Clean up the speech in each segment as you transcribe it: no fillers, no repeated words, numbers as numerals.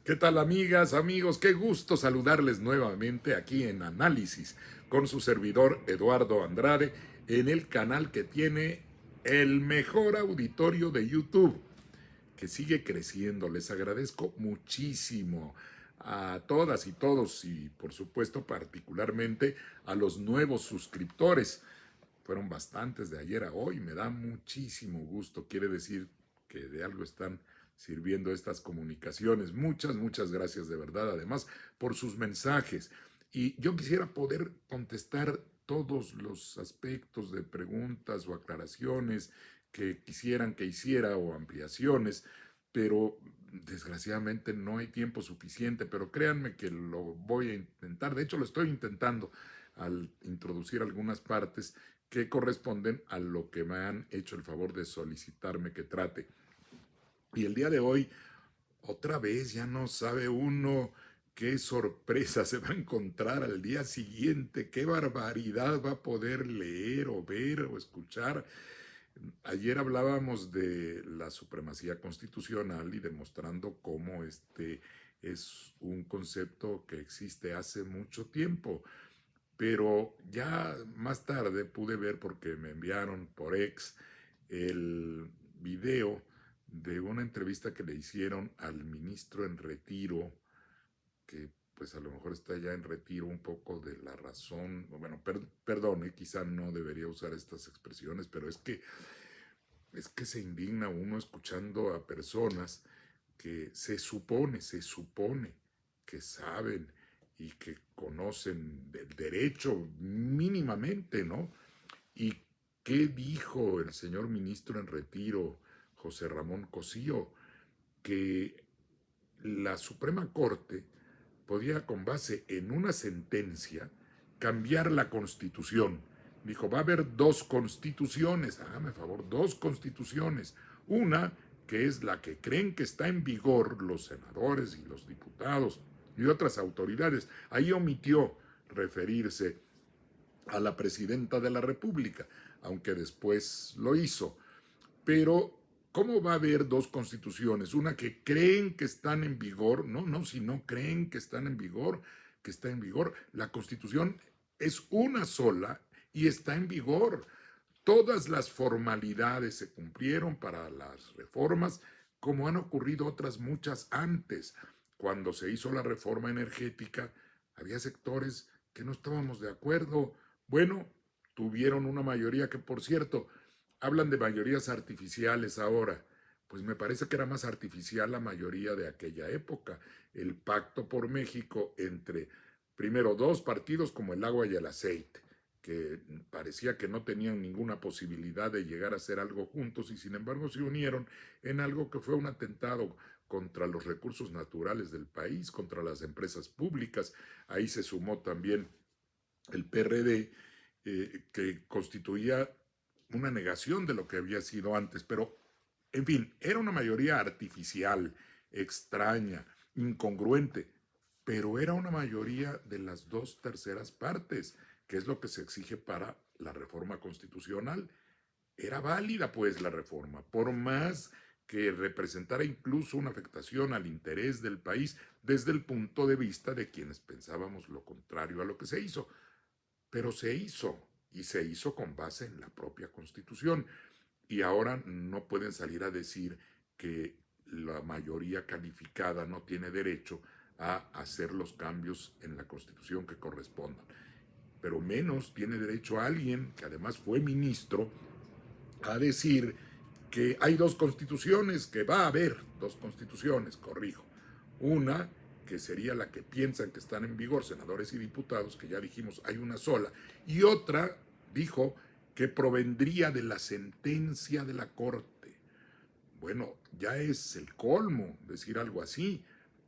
¿Qué tal, amigas, amigos? Qué gusto saludarles nuevamente aquí en Análisis con su servidor Eduardo Andrade en el canal que tiene el mejor auditorio de YouTube, que sigue creciendo. Les agradezco muchísimo a todas y todos y por supuesto particularmente a los nuevos suscriptores. Fueron bastantes de ayer a hoy, me da muchísimo gusto. Quiere decir que de algo están sirviendo estas comunicaciones. Muchas gracias de verdad, además, por sus mensajes. Y yo quisiera poder contestar todos los aspectos de preguntas o aclaraciones que quisieran que hiciera o ampliaciones, pero desgraciadamente no hay tiempo suficiente, pero créanme que lo voy a intentar. De hecho, lo estoy intentando al introducir algunas partes que corresponden a lo que me han hecho el favor de solicitarme que trate. Y el día de hoy, otra vez, ya no sabe uno qué sorpresa se va a encontrar al día siguiente, qué barbaridad va a poder leer o ver o escuchar. Ayer hablábamos de la supremacía constitucional y demostrando cómo este es un concepto que existe hace mucho tiempo. Pero ya más tarde pude ver, porque me enviaron por ex el video de una entrevista que le hicieron al ministro en retiro, que pues a lo mejor está ya en retiro un poco de la razón, bueno, perdón, quizá no debería usar estas expresiones, pero es que se indigna uno escuchando a personas que se supone que saben y que conocen del derecho mínimamente, ¿no? ¿Y qué dijo el señor ministro en retiro, José Ramón Cosío? Que la Suprema Corte podía, con base en una sentencia, cambiar la Constitución. Dijo, va a haber dos constituciones, hágame favor, dos constituciones. Una que es la que creen que está en vigor los senadores y los diputados y otras autoridades. Ahí omitió referirse a la presidenta de la República, aunque después lo hizo. Pero, ¿cómo va a haber dos constituciones? Una que creen que están en vigor, no, si no creen que están en vigor, que está en vigor. La Constitución es una sola y está en vigor. Todas las formalidades se cumplieron para las reformas, como han ocurrido otras muchas antes. Cuando se hizo la reforma energética, había sectores que no estábamos de acuerdo. Bueno, tuvieron una mayoría que, por cierto, hablan de mayorías artificiales ahora. Pues me parece que era más artificial la mayoría de aquella época. El pacto por México entre, primero, dos partidos como el agua y el aceite, que parecía que no tenían ninguna posibilidad de llegar a hacer algo juntos y sin embargo se unieron en algo que fue un atentado contra los recursos naturales del país, contra las empresas públicas. Ahí se sumó también el PRD, que constituía una negación de lo que había sido antes, pero en fin, era una mayoría artificial, extraña, incongruente, pero era una mayoría de las dos terceras partes, que es lo que se exige para la reforma constitucional. Era válida pues la reforma, por más que representara incluso una afectación al interés del país desde el punto de vista de quienes pensábamos lo contrario a lo que se hizo. Pero se hizo, y se hizo con base en la propia Constitución. Y ahora no pueden salir a decir que la mayoría calificada no tiene derecho a hacer los cambios en la Constitución que correspondan. Pero menos tiene derecho a alguien, que además fue ministro, a decir que hay dos constituciones, que va a haber dos constituciones, corrijo. Una que sería la que piensan que están en vigor senadores y diputados, que ya dijimos hay una sola, y otra, dijo, que provendría de la sentencia de la Corte. Bueno, ya es el colmo decir algo así.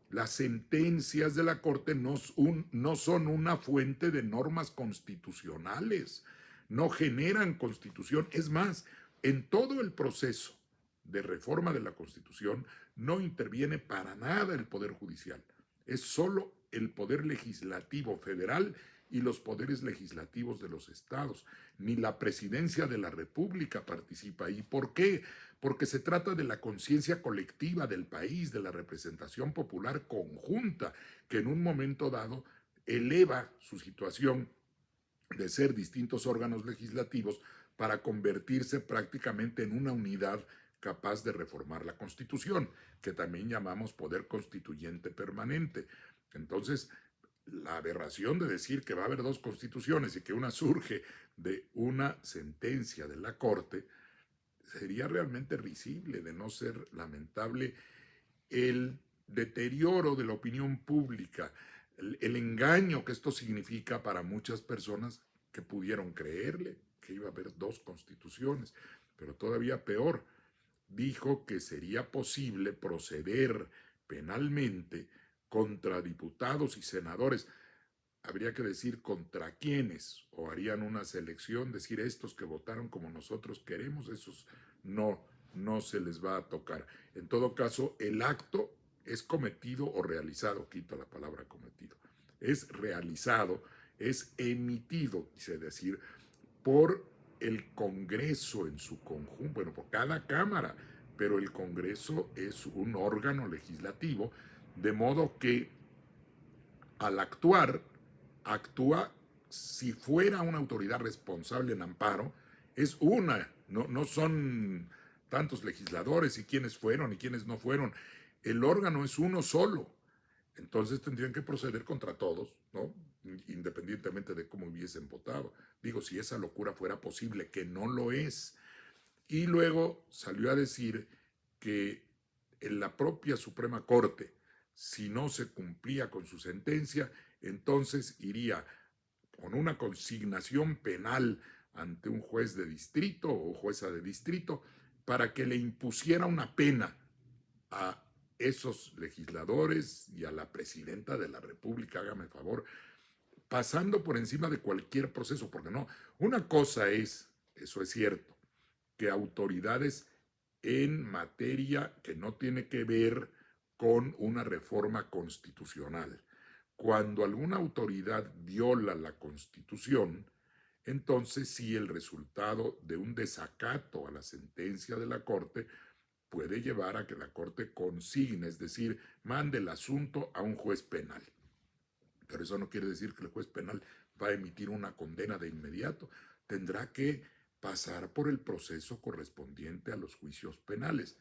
Las sentencias de la Corte no son una fuente de normas constitucionales, no generan constitución. Es más, en todo el proceso de reforma de la Constitución no interviene para nada el Poder Judicial. es solo el poder legislativo federal y los poderes legislativos de los estados. Ni la presidencia de la República participa ahí. ¿Por qué? Porque se trata de la conciencia colectiva del país, de la representación popular conjunta, que en un momento dado eleva su situación de ser distintos órganos legislativos para convertirse prácticamente en una unidad capaz de reformar la Constitución, que también llamamos poder constituyente permanente. Entonces, la aberración de decir que va a haber dos constituciones y que una surge de una sentencia de la Corte sería realmente risible, de no ser lamentable el deterioro de la opinión pública, el engaño que esto significa para muchas personas que pudieron creerle que iba a haber dos constituciones, pero todavía peor, dijo que sería posible proceder penalmente contra diputados y senadores. Habría que decir contra quiénes, o harían una selección, decir estos que votaron como nosotros queremos, esos no se les va a tocar. En todo caso, el acto es cometido o realizado, quito la palabra cometido, es realizado, es emitido, quise decir, por el Congreso en su conjunto, bueno, por cada Cámara, pero el Congreso es un órgano legislativo, de modo que al actuar, actúa si fuera una autoridad responsable en amparo, es una, no son tantos legisladores y quiénes fueron y quiénes no fueron. El órgano es uno solo. Entonces tendrían que proceder contra todos, ¿no? Independientemente de cómo hubiesen votado. Digo, si esa locura fuera posible, que no lo es. Y luego salió a decir que en la propia Suprema Corte, si no se cumplía con su sentencia, entonces iría con una consignación penal ante un juez de distrito o jueza de distrito para que le impusiera una pena a esos legisladores y a la presidenta de la República, hágame favor, pasando por encima de cualquier proceso, porque no, una cosa es, eso es cierto, que autoridades en materia que no tiene que ver con una reforma constitucional. Cuando alguna autoridad viola la Constitución, entonces sí el resultado de un desacato a la sentencia de la Corte puede llevar a que la Corte consigne, es decir, mande el asunto a un juez penal. Pero eso no quiere decir que el juez penal va a emitir una condena de inmediato. Tendrá que pasar por el proceso correspondiente a los juicios penales.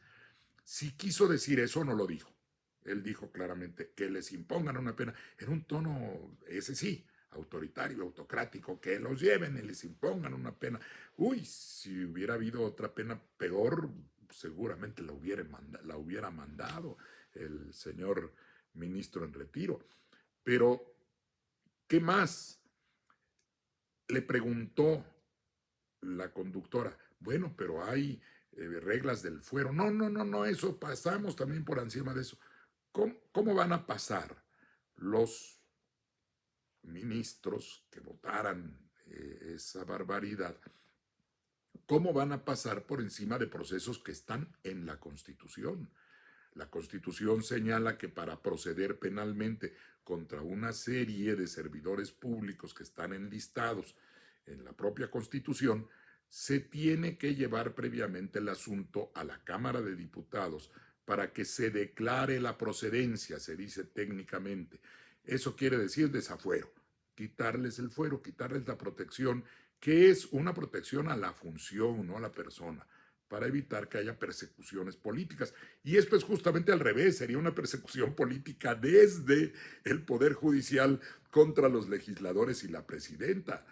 Si quiso decir eso, no lo dijo. Él dijo claramente que les impongan una pena en un tono, ese sí, autoritario, autocrático, que los lleven y les impongan una pena. Uy, si hubiera habido otra pena peor, seguramente la hubiera mandado el señor ministro en retiro. Pero, ¿qué más? Le preguntó la conductora, bueno, pero hay reglas del fuero. No, eso pasamos también por encima de eso. ¿Cómo van a pasar los ministros que votaran esa barbaridad? ¿Cómo van a pasar por encima de procesos que están en la Constitución? La Constitución señala que para proceder penalmente contra una serie de servidores públicos que están enlistados en la propia Constitución, se tiene que llevar previamente el asunto a la Cámara de Diputados para que se declare la procedencia, se dice técnicamente. Eso quiere decir desafuero, quitarles el fuero, quitarles la protección, que es una protección a la función, no a la persona, para evitar que haya persecuciones políticas. Y esto es justamente al revés, sería una persecución política desde el Poder Judicial contra los legisladores y la presidenta.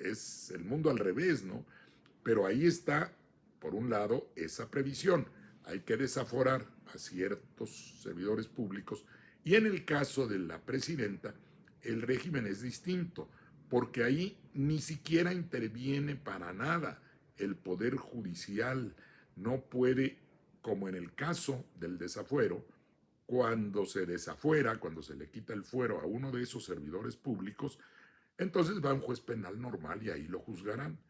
Es el mundo al revés, ¿no? Pero ahí está, por un lado, esa previsión. Hay que desaforar a ciertos servidores públicos y en el caso de la presidenta, el régimen es distinto, porque ahí ni siquiera interviene para nada el Poder Judicial. No puede, como en el caso del desafuero, cuando se desafuera, cuando se le quita el fuero a uno de esos servidores públicos, entonces va a un juez penal normal y ahí lo juzgarán.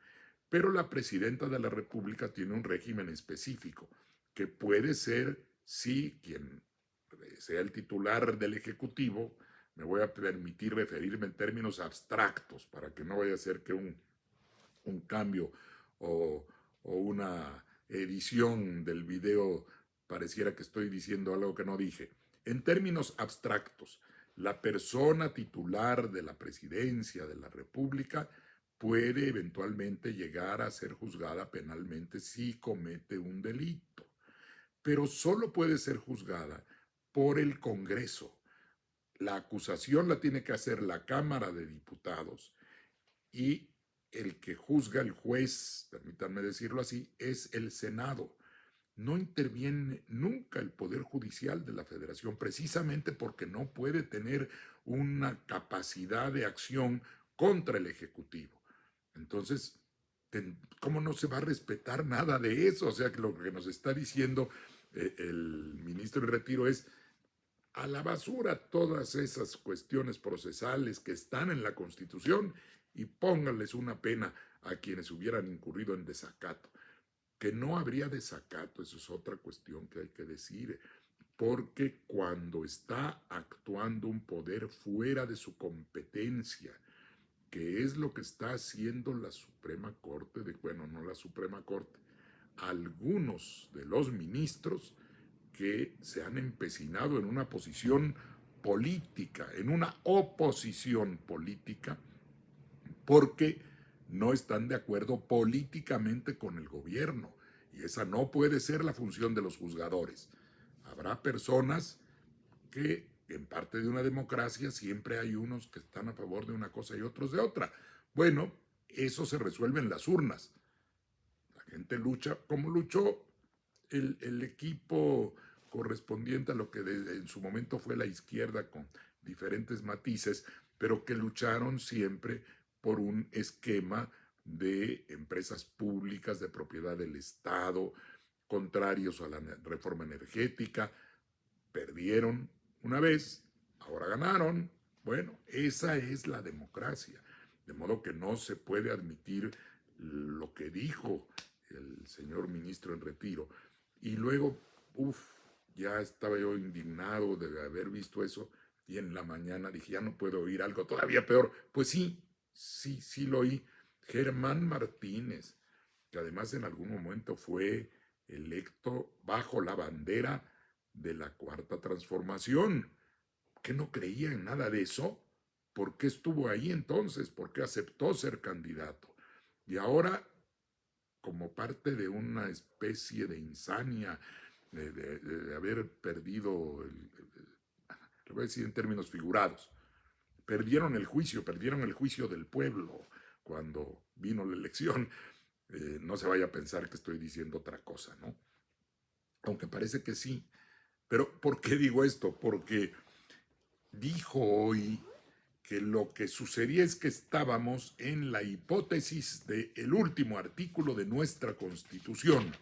Pero la presidenta de la República tiene un régimen específico, que puede ser, sí, quien sea el titular del Ejecutivo, me voy a permitir referirme en términos abstractos para que no vaya a ser que un cambio o, o una edición del video pareciera que estoy diciendo algo que no dije. En términos abstractos, la persona titular de la presidencia de la República puede eventualmente llegar a ser juzgada penalmente si comete un delito, pero solo puede ser juzgada por el Congreso. La acusación la tiene que hacer la Cámara de Diputados y el que juzga, el juez, permítanme decirlo así, es el Senado. No interviene nunca el Poder Judicial de la Federación, precisamente porque no puede tener una capacidad de acción contra el Ejecutivo. Entonces, ¿cómo no se va a respetar nada de eso? O sea, que lo que nos está diciendo el ministro en retiro es: a la basura todas esas cuestiones procesales que están en la Constitución y pónganles una pena a quienes hubieran incurrido en desacato. Que no habría desacato, eso es otra cuestión que hay que decir, porque cuando está actuando un poder fuera de su competencia, que es lo que está haciendo la Suprema Corte, bueno, no la Suprema Corte, algunos de los ministros que se han empecinado en una posición política, en una oposición política, porque no están de acuerdo políticamente con el gobierno. Y esa no puede ser la función de los juzgadores. Habrá personas que, en parte de una democracia, siempre hay unos que están a favor de una cosa y otros de otra. Bueno, eso se resuelve en las urnas. La gente lucha como luchó el equipo correspondiente a lo que en su momento fue la izquierda, con diferentes matices, pero que lucharon siempre por un esquema de empresas públicas de propiedad del Estado, contrarios a la reforma energética. Perdieron una vez, ahora ganaron. Bueno, esa es la democracia. De modo que no se puede admitir lo que dijo el señor ministro en retiro. Y luego, ya estaba yo indignado de haber visto eso, y en la mañana dije: ya no puedo oír algo todavía peor. Pues sí lo oí. Germán Martínez, que además en algún momento fue electo bajo la bandera de la Cuarta Transformación, que no creía en nada de eso. ¿Por qué estuvo ahí entonces? ¿Por qué aceptó ser candidato? Y ahora, como parte de una especie de insania, de haber perdido, lo voy a decir en términos figurados, perdieron el juicio del pueblo cuando vino la elección. No se vaya a pensar que estoy diciendo otra cosa, ¿no? Aunque parece que sí. Pero ¿por qué digo esto? Porque dijo hoy que lo que sucedía es que estábamos en la hipótesis del último artículo de nuestra Constitución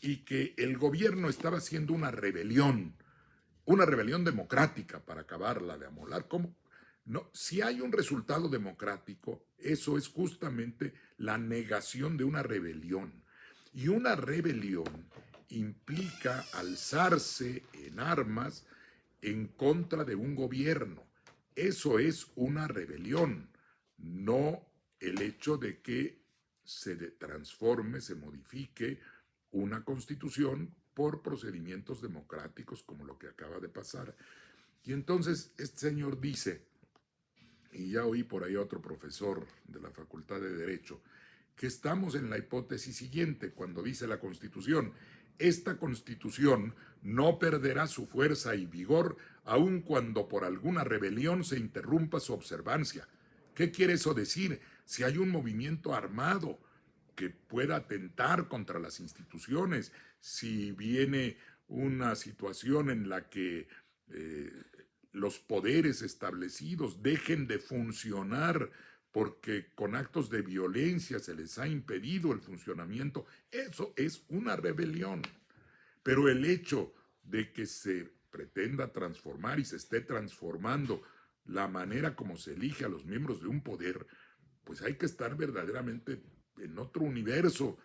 y que el gobierno estaba haciendo una rebelión democrática para acabarla de amolar. ¿Cómo? No, si hay un resultado democrático, eso es justamente la negación de una rebelión. Y una rebelión implica alzarse en armas en contra de un gobierno. Eso es una rebelión, no el hecho de que se transforme, se modifique una constitución por procedimientos democráticos como lo que acaba de pasar. Y entonces este señor dice, y ya oí por ahí a otro profesor de la Facultad de Derecho, que estamos en la hipótesis siguiente, cuando dice la Constitución: esta Constitución no perderá su fuerza y vigor aun cuando por alguna rebelión se interrumpa su observancia. ¿Qué quiere eso decir? Si hay un movimiento armado que pueda atentar contra las instituciones, si viene una situación en la que los poderes establecidos dejen de funcionar porque con actos de violencia se les ha impedido el funcionamiento, eso es una rebelión. Pero el hecho de que se pretenda transformar y se esté transformando la manera como se elige a los miembros de un poder, pues hay que estar verdaderamente en otro universo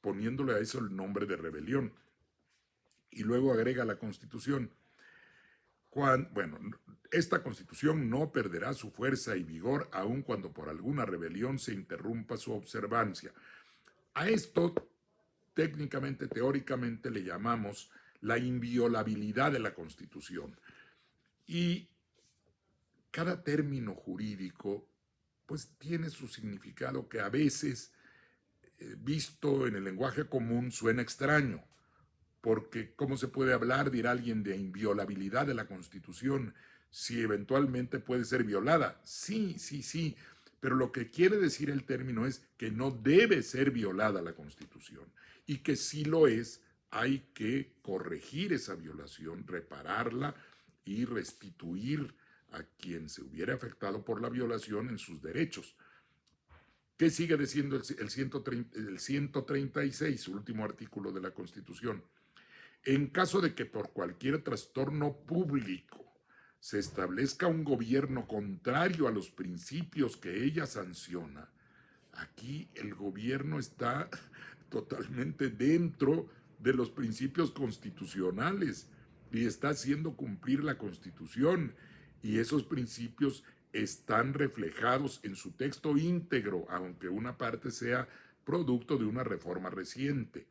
poniéndole a eso el nombre de rebelión. Y luego agrega la Constitución: Bueno, esta Constitución no perderá su fuerza y vigor aun cuando por alguna rebelión se interrumpa su observancia. A esto, técnicamente, teóricamente, le llamamos la inviolabilidad de la Constitución. Y cada término jurídico, pues, tiene su significado que a veces, visto en el lenguaje común, suena extraño. Porque ¿cómo se puede hablar, dirá alguien, de inviolabilidad de la Constitución si eventualmente puede ser violada? Sí, sí, sí, pero lo que quiere decir el término es que no debe ser violada la Constitución y que si lo es, hay que corregir esa violación, repararla y restituir a quien se hubiera afectado por la violación en sus derechos. ¿Qué sigue diciendo el 136, su último artículo de la Constitución? En caso de que por cualquier trastorno público se establezca un gobierno contrario a los principios que ella sanciona, aquí el gobierno está totalmente dentro de los principios constitucionales y está haciendo cumplir la Constitución, y esos principios están reflejados en su texto íntegro, aunque una parte sea producto de una reforma reciente.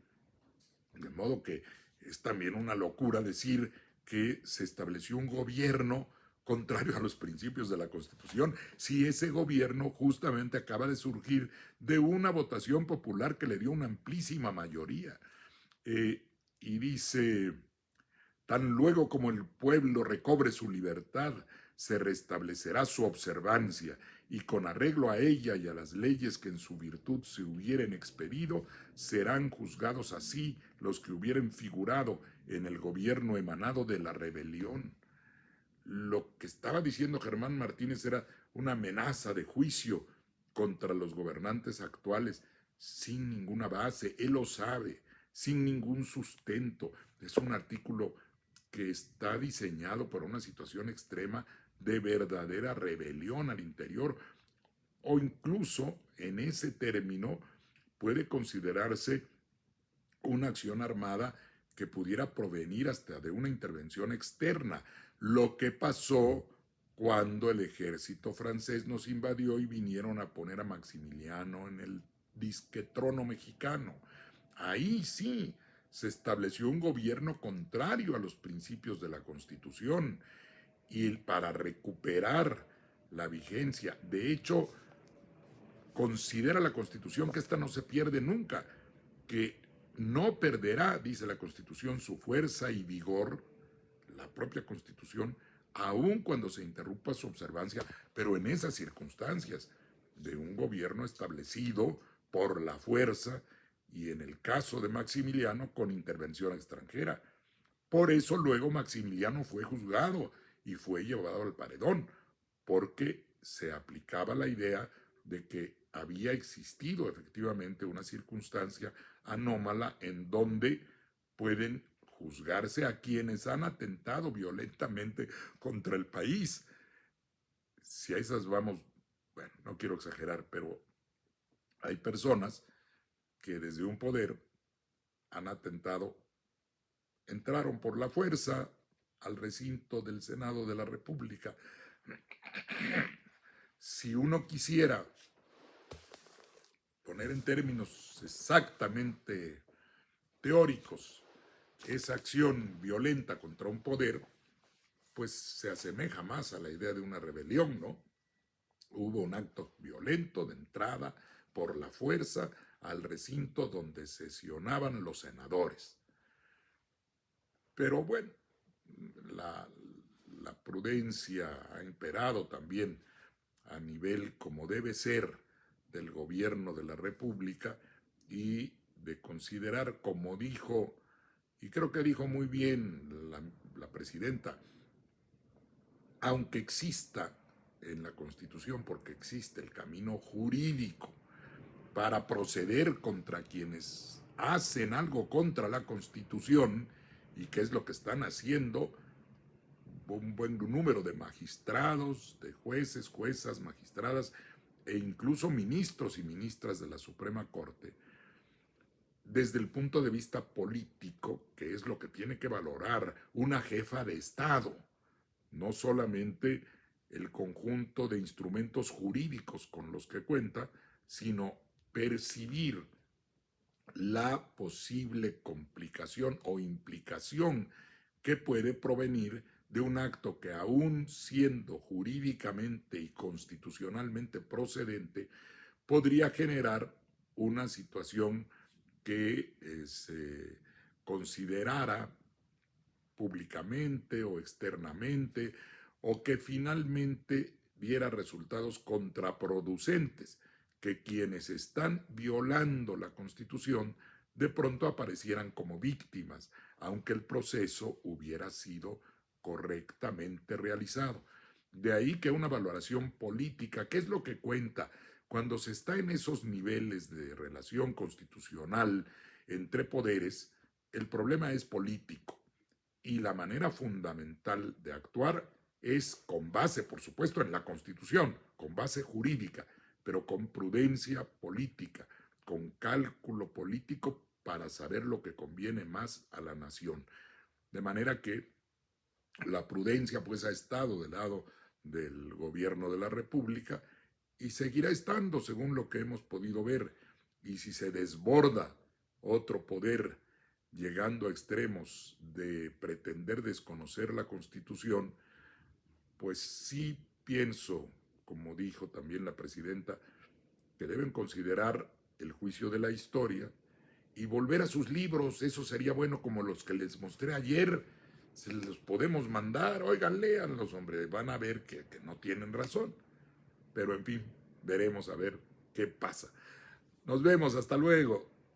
De modo que es también una locura decir que se estableció un gobierno contrario a los principios de la Constitución, si ese gobierno justamente acaba de surgir de una votación popular que le dio una amplísima mayoría. Y dice, tan luego como el pueblo recobre su libertad, se restablecerá su observancia, y con arreglo a ella y a las leyes que en su virtud se hubieren expedido, serán juzgados así los que hubieren figurado en el gobierno emanado de la rebelión. Lo que estaba diciendo Germán Martínez era una amenaza de juicio contra los gobernantes actuales sin ninguna base, él lo sabe, sin ningún sustento. Es un artículo que está diseñado para una situación extrema de verdadera rebelión al interior, o incluso en ese término puede considerarse una acción armada que pudiera provenir hasta de una intervención externa, lo que pasó cuando el ejército francés nos invadió y vinieron a poner a Maximiliano en el disque trono mexicano. Ahí sí se estableció un gobierno contrario a los principios de la Constitución, y para recuperar la vigencia. De hecho, considera la Constitución que esta no se pierde nunca, que no perderá, dice la Constitución, su fuerza y vigor, la propia Constitución, aun cuando se interrumpa su observancia, pero en esas circunstancias de un gobierno establecido por la fuerza y, en el caso de Maximiliano, con intervención extranjera. Por eso luego Maximiliano fue juzgado y fue llevado al paredón, porque se aplicaba la idea de que había existido efectivamente una circunstancia anómala en donde pueden juzgarse a quienes han atentado violentamente contra el país. Si a esas vamos, bueno, no quiero exagerar, pero hay personas que desde un poder han atentado, entraron por la fuerza al recinto del Senado de la República. Si uno quisiera poner en términos exactamente teóricos esa acción violenta contra un poder, pues se asemeja más a la idea de una rebelión, ¿no? Hubo un acto violento de entrada por la fuerza al recinto donde sesionaban los senadores. Pero bueno, la, la prudencia ha imperado también a nivel como debe ser del gobierno de la República, y de considerar, como dijo, y creo que dijo muy bien la presidenta, aunque exista en la Constitución, porque existe el camino jurídico para proceder contra quienes hacen algo contra la Constitución, y que es lo que están haciendo un buen número de magistrados, de jueces, juezas, magistradas e incluso ministros y ministras de la Suprema Corte, desde el punto de vista político, que es lo que tiene que valorar una jefa de Estado, no solamente el conjunto de instrumentos jurídicos con los que cuenta, sino percibir la posible complicación o implicación que puede provenir de un acto que, aun siendo jurídicamente y constitucionalmente procedente, podría generar una situación que se considerara públicamente o externamente, o que finalmente diera resultados contraproducentes, que quienes están violando la Constitución de pronto aparecieran como víctimas, aunque el proceso hubiera sido correctamente realizado. De ahí que una valoración política, ¿qué es lo que cuenta cuando se está en esos niveles de relación constitucional entre poderes? El problema es político y la manera fundamental de actuar es con base, por supuesto, en la Constitución, con base jurídica, pero con prudencia política, con cálculo político para saber lo que conviene más a la nación. De manera que la prudencia pues ha estado del lado del gobierno de la República y seguirá estando según lo que hemos podido ver. Y si se desborda otro poder llegando a extremos de pretender desconocer la Constitución, pues sí pienso, como dijo también la presidenta, que deben considerar el juicio de la historia y volver a sus libros. Eso sería bueno, como los que les mostré ayer. Se los podemos mandar, oigan, léanlos, hombre, van a ver que no tienen razón. Pero en fin, veremos a ver qué pasa. Nos vemos, hasta luego.